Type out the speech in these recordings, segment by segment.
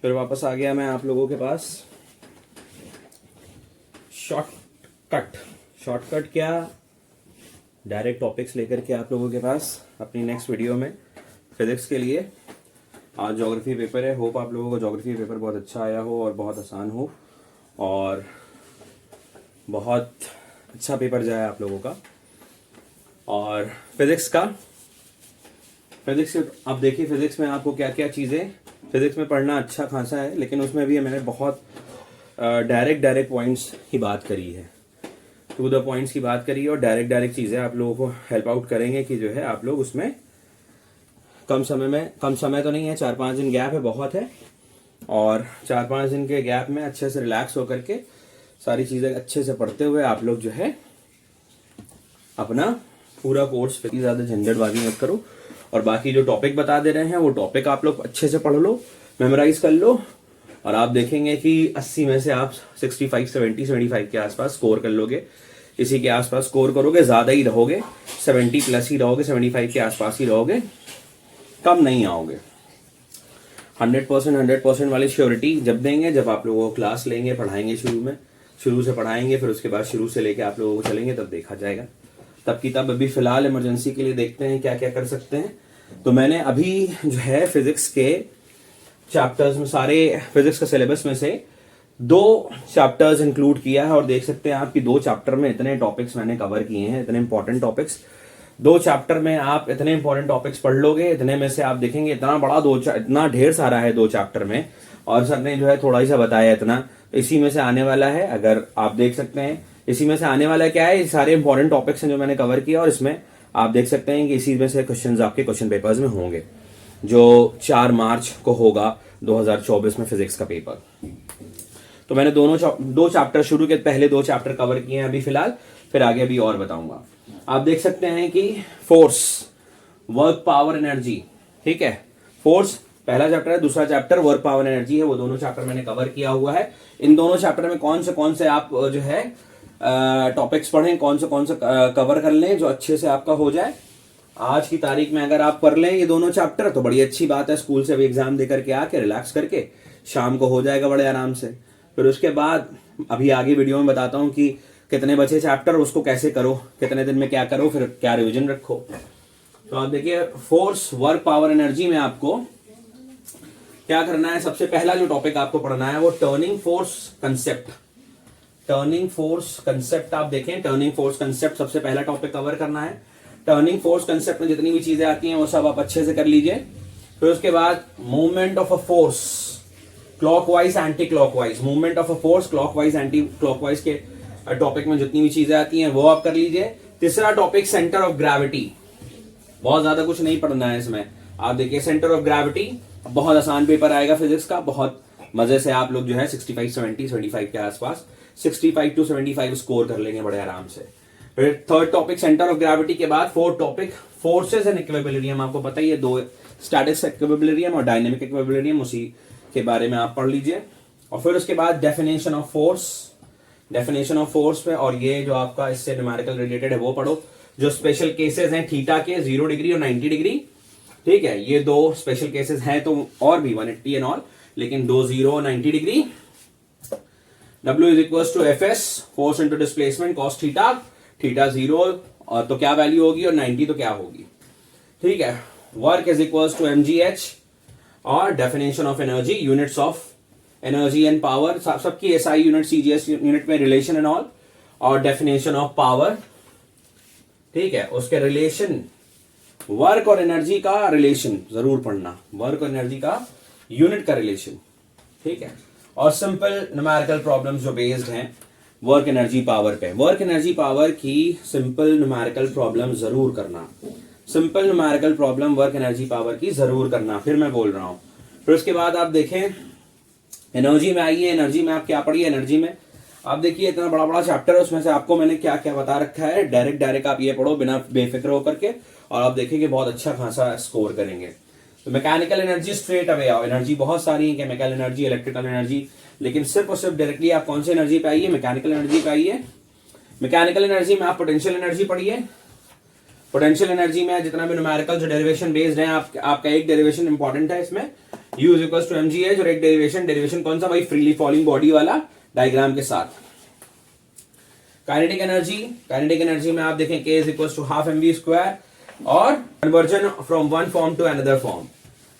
फिर वापस आ गया मैं आप लोगों के पास। शॉर्टकट क्या, डायरेक्ट टॉपिक्स लेकर के आप लोगों के पास अपनी नेक्स्ट वीडियो में फिजिक्स के लिए। आज ज्योग्राफी पेपर है, होप आप लोगों को ज्योग्राफी पेपर बहुत अच्छा आया हो और बहुत आसान हो और बहुत अच्छा पेपर जाए आप लोगों का। और फिजिक्स आप देखिए, फिजिक्स में आपको क्या क्या चीज़ें, फिजिक्स में पढ़ना अच्छा खासा है, लेकिन उसमें भी मैंने बहुत डायरेक्ट पॉइंट्स की बात करी है, टू द पॉइंट्स की बात करी है और डायरेक्ट चीज़ें आप लोगों को हेल्प आउट करेंगे कि जो है आप लोग उसमें कम समय तो नहीं है, 4-5 दिन गैप है, बहुत है। और 4-5 दिन के गैप में अच्छे से रिलैक्स होकर के सारी चीज़ें अच्छे से पढ़ते हुए आप लोग जो है अपना पूरा कोर्स, ज़्यादा झंझटबाजी मत करो। और बाकी जो टॉपिक बता दे रहे हैं वो टॉपिक आप लोग अच्छे से पढ़ लो, मेमोराइज कर लो, और आप देखेंगे कि 80 में से आप 65, 70, 75 के आसपास स्कोर कर लोगे। इसी के आसपास स्कोर करोगे, ज़्यादा ही रहोगे, 70 प्लस ही रहोगे, 75 के आसपास ही रहोगे, कम नहीं आओगे। 100% वाली श्योरिटी जब देंगे, जब आप लोगों को क्लास लेंगे, पढ़ाएंगे, शुरू से पढ़ाएंगे, फिर उसके बाद शुरू से लेके आप लोगों को चलेंगे, तब देखा जाएगा। तब की तब, अभी फिलहाल इमरजेंसी के लिए देखते हैं क्या क्या कर सकते हैं। तो मैंने अभी जो है फिजिक्स के चैप्टर्स में, सारे फिजिक्स का सिलेबस में से 2 चैप्टर्स इंक्लूड किया है और देख सकते हैं आपकी 2 चैप्टर में इतने टॉपिक्स मैंने कवर किए हैं, इतने इंपॉर्टेंट टॉपिक्स। 2 चैप्टर में आप इतने इंपॉर्टेंट टॉपिक्स पढ़ लोगे, इतने में से आप देखेंगे इतना ढेर सारा है 2 चैप्टर में, और सर ने जो है थोड़ा ही सा बताया इतना, इसी में से आने वाला है। अगर आप देख सकते हैं इसी में से आने वाला क्या है, सारे इंपॉर्टेंट टॉपिक्स हैं जो मैंने कवर किया, और इसमें आप देख सकते हैं कि इसी में से क्वेश्चंस आपके क्वेश्चन पेपर्स में होंगे, जो 4 मार्च को होगा 2024 में फिजिक्स का पेपर। तो मैंने 2 चैप्टर शुरू के, पहले 2 चैप्टर कवर किए हैं अभी फिलहाल, फिर आगे अभी और बताऊंगा। आप देख सकते हैं कि फोर्स, वर्क, पावर, एनर्जी, ठीक है। फोर्स पहला चैप्टर है, दूसरा चैप्टर वर्क, पावर, एनर्जी है, वो दोनों चैप्टर मैंने कवर किया हुआ है। इन दोनों चैप्टर में कौन से आप जो है टॉपिक्स पढ़ें, कौन से कवर कर लें जो अच्छे से आपका हो जाए। आज की तारीख में अगर आप कर लें ये दोनों चैप्टर तो बड़ी अच्छी बात है। स्कूल से भी एग्जाम दे करके आके रिलैक्स करके शाम को हो जाएगा बड़े आराम से। फिर उसके बाद अभी आगे वीडियो में बताता हूं कि कितने बचे चैप्टर, उसको कैसे करो, कितने दिन में क्या करो, फिर क्या रिविजन रखो। तो आप देखिए, फोर्स, वर्क, पावर, एनर्जी में आपको क्या करना है। सबसे पहला जो टॉपिक आपको पढ़ना है वो turning force concept. Turning force concept आप देखें, टर्निंग फोर्स कंसेप्ट सबसे पहला टॉपिक कवर करना है। टर्निंग फोर्स कंसेप्ट में जितनी भी चीजें आती हैं वो सब आप अच्छे से कर लीजिए। फिर उसके बाद movement of a force, clockwise, anti clockwise, movement of a force clockwise, anti clockwise के टॉपिक में जितनी भी चीजें आती हैं वो आप कर लीजिए। तीसरा टॉपिक सेंटर ऑफ ग्रेविटी, बहुत ज्यादा कुछ नहीं पढ़ना है इसमें। आप देखिए सेंटर ऑफ ग्रेविटी, बहुत आसान पेपर आएगा फिजिक्स का, बहुत मजे से आप लोग जो है 65, 70, 75 के आसपास 65 to 75 स्कोर कर लेंगे बड़े आराम से। फिर third topic centre of gravity के बाद fourth topic forces and equilibrium. आपको पता ही है 2 स्टैटिक्स इक्विलिब्रियम और डायनेमिक इक्विलिब्रियम, उसी के बारे में आप पढ़ लीजिए। और फिर उसके बाद डेफिनेशन ऑफ फोर्स पे, और ये जो आपका इससे न्यूमेरिकल रिलेटेड है वो पढ़ो। जो स्पेशल केसेस हैं थीटा के 0 डिग्री और 90 डिग्री, ठीक है, ये 2 स्पेशल केसेस हैं, तो और भी 180 एंड ऑल, लेकिन 2 0 और 90 degree. W is equal to Fs, force into displacement, cos theta, theta 0 और तो क्या वैल्यू होगी और 90 तो क्या होगी, ठीक है। Work is equal to mgh, और definition of energy, units of energy and power, सबकी SI यूनिट, CGS यूनिट में रिलेशन एंड ऑल, और डेफिनेशन ऑफ पावर, ठीक है। उसके रिलेशन, वर्क और एनर्जी का रिलेशन जरूर पढ़ना, वर्क और एनर्जी का यूनिट का रिलेशन, ठीक है। और सिंपल न्यूमेरिकल प्रॉब्लम्स जो बेस्ड हैं वर्क एनर्जी पावर पे, वर्क एनर्जी पावर की सिंपल न्यूमेरिकल प्रॉब्लम जरूर करना, simple numerical problem work energy power की जरूर करना, फिर मैं बोल रहा हूं। फिर उसके बाद आप देखें एनर्जी में आइए, एनर्जी में आप क्या पढ़िए। एनर्जी में आप देखिए इतना बड़ा बड़ा चैप्टर है, उसमें से आपको मैंने क्या क्या बता रखा है, डायरेक्ट आप ये पढ़ो बिना बेफिक्र होकर के, और आप देखेंगे बहुत अच्छा खासा स्कोर करेंगे। तो मैकेनिकल एनर्जी स्ट्रेट अवे आओ, एनर्जी बहुत सारी है, केमिकल एनर्जी, इलेक्ट्रिकल एनर्जी, लेकिन सिर्फ और सिर्फ डायरेक्टली आप कौन सी एनर्जी पे आइए, मैकेनिकल एनर्जी पे आइए। मैकेनिकल एनर्जी में आप पोटेंशियल एनर्जी पढ़िए। पोटेंशियल एनर्जी में जितना भी न्यूमेरिकल जो डेरिवेशन बेस्ड है, आपका एक डेरिवेशन इंपॉर्टेंट है इसमें, U is equal to mgh, और एक डेरिवेशन कौन सा भाई, फ्रीली फॉलिंग बॉडी वाला डायग्राम के साथ। काइनेटिक एनर्जी में आप देखें K is equal to half mv square, और conversion from one form to another form,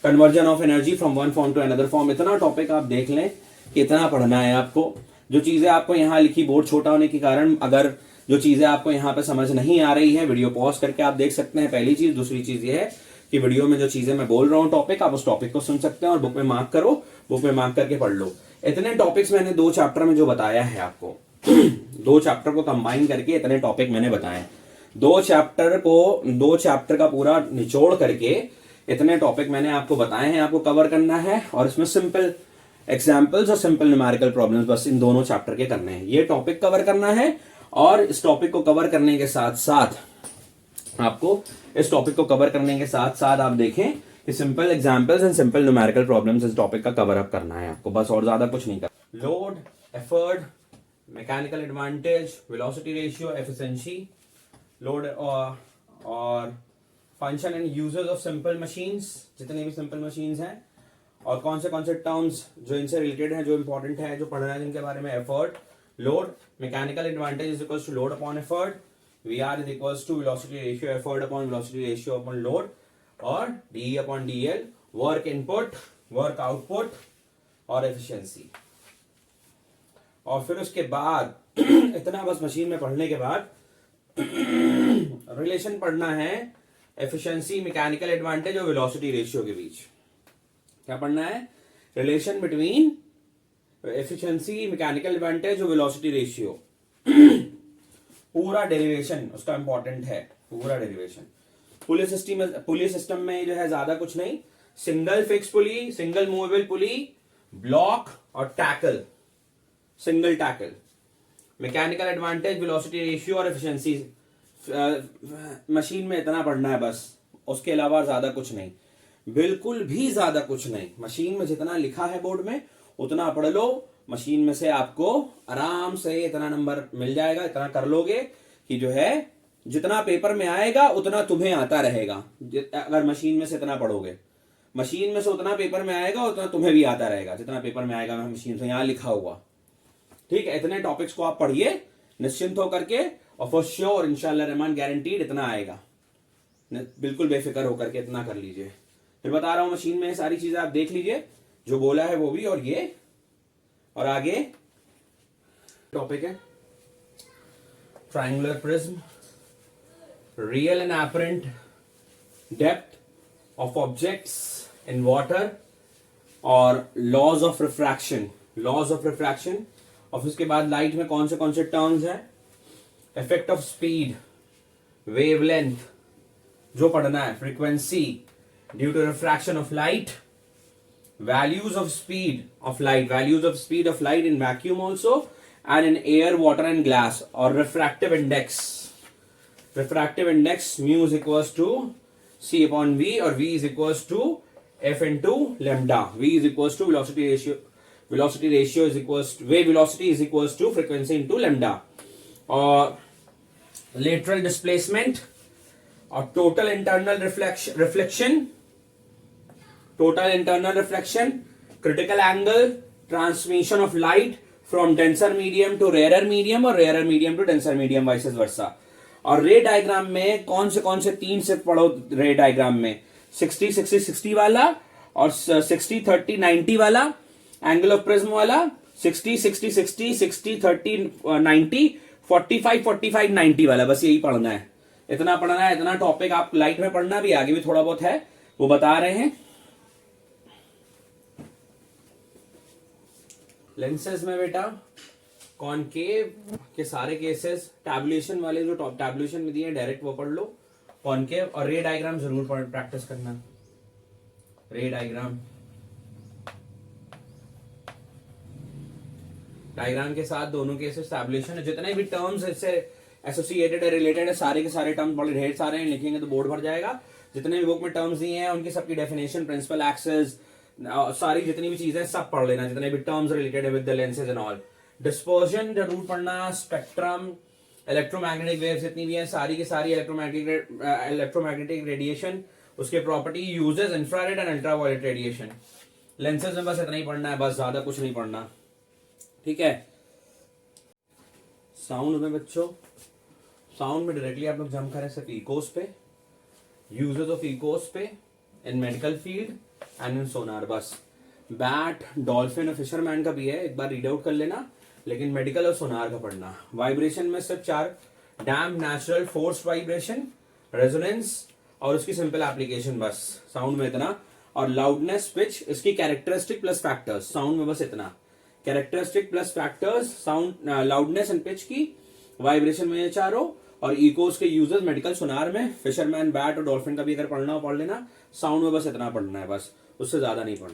conversion of energy from one form to another form. इतना टॉपिक आप देख लें कि इतना पढ़ना है आपको। जो चीजें आपको यहाँ लिखी, बोर्ड छोटा होने के कारण अगर जो चीजें आपको यहाँ पे समझ नहीं आ रही है, वीडियो पॉज करके आप देख सकते हैं, पहली चीज। दूसरी चीज ये है कि वीडियो में जो चीजें मैं बोल रहा हूँ टॉपिक, आप उस टॉपिक को सुन सकते हैं और बुक में मार्क करो, बुक में मार्क करके पढ़ लो। इतने टॉपिक्स मैंने 2 चैप्टर में जो बताया है आपको 2 चैप्टर को कंबाइन करके इतने टॉपिक मैंने बताए। 2 चैप्टर का पूरा निचोड़ करके इतने टॉपिक मैंने आपको बताए हैं, आपको कवर करना है। और इसमें सिंपल एग्जाम्पल्स और सिंपल न्यूमेरिकल प्रॉब्लम्स बस इन दोनों चैप्टर के करने हैं। ये टॉपिक कवर करना है, और इस टॉपिक को कवर करने के साथ साथ आप देखें कि simple examples and simple numerical problems इस टॉपिक का कवर अप करना है आपको, बस और ज्यादा कुछ नहीं करना। Load, effort, mechanical advantage, velocity ratio, efficiency, load और function and uses of simple machines, जितने भी सिंपल मशीन्स हैं, और कौन से टर्म्स जो इनसे रिलेटेड हैं, जो इंपॉर्टेंट है, जो पढ़ना है जिनके बारे में। Effort, load, mechanical advantage is equals to load upon effort, VR is equals to velocity ratio effort upon velocity ratio upon load, और D upon DL, work input, work output और एफिशिएंसी। और फिर उसके बाद इतना बस मशीन में पढ़ने के बाद रिलेशन पढ़ना है एफिशिएंसी, मैकेनिकल एडवांटेज और वेलोसिटी रेशियो के बीच। क्या पढ़ना है? Relation between efficiency, mechanical advantage और वेलोसिटी रेशियो। पूरा डेरिवेशन उसका इंपॉर्टेंट है, पूरा डेरिवेशन। पुली सिस्टम में जो है ज्यादा कुछ नहीं, सिंगल फिक्स पुली, सिंगल मूवेबल पुली, ब्लॉक और tackle, single tackle. Mechanical advantage, velocity ratio और एफिशिएंसी मशीन में इतना पढ़ना है बस, उसके अलावा ज्यादा कुछ नहीं, बिल्कुल भी ज्यादा कुछ नहीं। मशीन में जितना लिखा है बोर्ड में उतना पढ़ लो, मशीन में से आपको आराम से इतना नंबर मिल जाएगा, इतना कर लोगे कि जो है जितना पेपर में आएगा उतना तुम्हें आता रहेगा। अगर मशीन में से इतना पढ़ोगे, मशीन में से उतना पेपर में आएगा उतना तुम्हें भी आता रहेगा, जितना पेपर में आएगा मशीन से, यहां लिखा हुआ। ठीक है, इतने टॉपिक्स को आप पढ़िए निश्चिंत होकर के, और फॉर श्योर इंशाल्लाह रहमान गारंटीड इतना आएगा, बिल्कुल बेफिक्र होकर के इतना कर लीजिए। फिर बता रहा हूं मशीन में सारी चीजें आप देख लीजिए, जो बोला है वो भी, और ये और आगे टॉपिक है triangular prism, real and apparent depth of objects in water, और लॉज ऑफ रिफ्रैक्शन, और उसके बाद लाइट में कौन से टर्म्स हैं, इफेक्ट ऑफ स्पीड, वेवलेंथ जो पढ़ना है, frequency due to refraction of light, values of speed of light in vacuum also, and in air, water and glass, or refractive index mu is equals to c upon v, or v is equals to f into lambda. V is equals to velocity ratio is equals to wave velocity is equals to frequency into lambda, or lateral displacement, or total internal reflection, critical angle, transmission of light from denser medium to rarer medium, और rarer medium to denser medium, vice versa। और रे diagram में कौन से 3 से पढ़ो रे diagram में, 60-60-60 वाला, और 60-30-90 वाला, एंगल ऑफ प्रिज्म वाला, 60-60-60, 60-30-90, 45-45-90 वाला, बस यही पढ़ना है, इतना पढ़ना है। इतना टॉपिक आप लाइट में पढ़ना भी, आगे भी थोड़ा बहुत है वो बता रहे हैं। लेंसेज में बेटा कॉनकेव के सारे केसेस, टैबुलेशन वाले जो टैबुलेशन में दिए हैं डायरेक्ट वो पढ़ लो, कॉनकेव, और रे डायग्राम जरूर प्रैक्टिस करना। रे डायग्राम के साथ दोनों केसेस, टैबुलेशन, जितने भी टर्म्स इससे एसोसिएटेड है, रिलेटेड है, सारे के सारे टर्म्स बड़े ढेर सारे हैं, लिखेंगे तो बोर्ड भर जाएगा। जितने भी बुक में टर्म्स दिए हैं उनकी सबकी डेफिनेशन, प्रिंसिपल एक्सेस, सारी जितनी भी चीजें सब पढ़ लेना, जितने भी टर्म्स रिलेटेड है with the lenses and all. Dispersion जरूर पढ़ना, स्पेक्ट्रम, इलेक्ट्रोमैग्नेटिक वेव्स जितनी भी हैं सारी की सारी, इलेक्ट्रोमैग्नेटिक रेडिएशन, उसके property, uses, infrared and ultraviolet radiation, lenses में बस इतना ही पढ़ना है, बस ज्यादा कुछ नहीं पढ़ना, ठीक है। साउंड में बच्चों, साउंड में डायरेक्टली आप लोग जंप करें सिर्फ इकोस पे, यूजेस ऑफ इकोस पे in medical field and in sonar. बस बैट, डॉल्फिन और फिशरमैन का भी है, एक बार रीड आउट कर लेना, लेकिन मेडिकल और सोनार का पढ़ना। वाइब्रेशन में सिर्फ 4, डैम्प, नेचुरल, फोर्स्ड वाइब्रेशन, रेजोनेंस और उसकी सिंपल एप्लीकेशन, बस साउंड में इतना। और लाउडनेस, पिच, इसकी कैरेक्टरिस्टिक प्लस फैक्टर्स, साउंड में बस इतना। Characteristic plus factors, sound, loudness and pitch की, वाइब्रेशन में ये चारों, और इकोस के यूजर्स मेडिकल सोनार में, फिशरमैन, बैट और डॉल्फिन का भी अगर पढ़ना हो पढ़ लेना। साउंड में बस इतना पढ़ना है, बस उससे ज्यादा नहीं पढ़ना।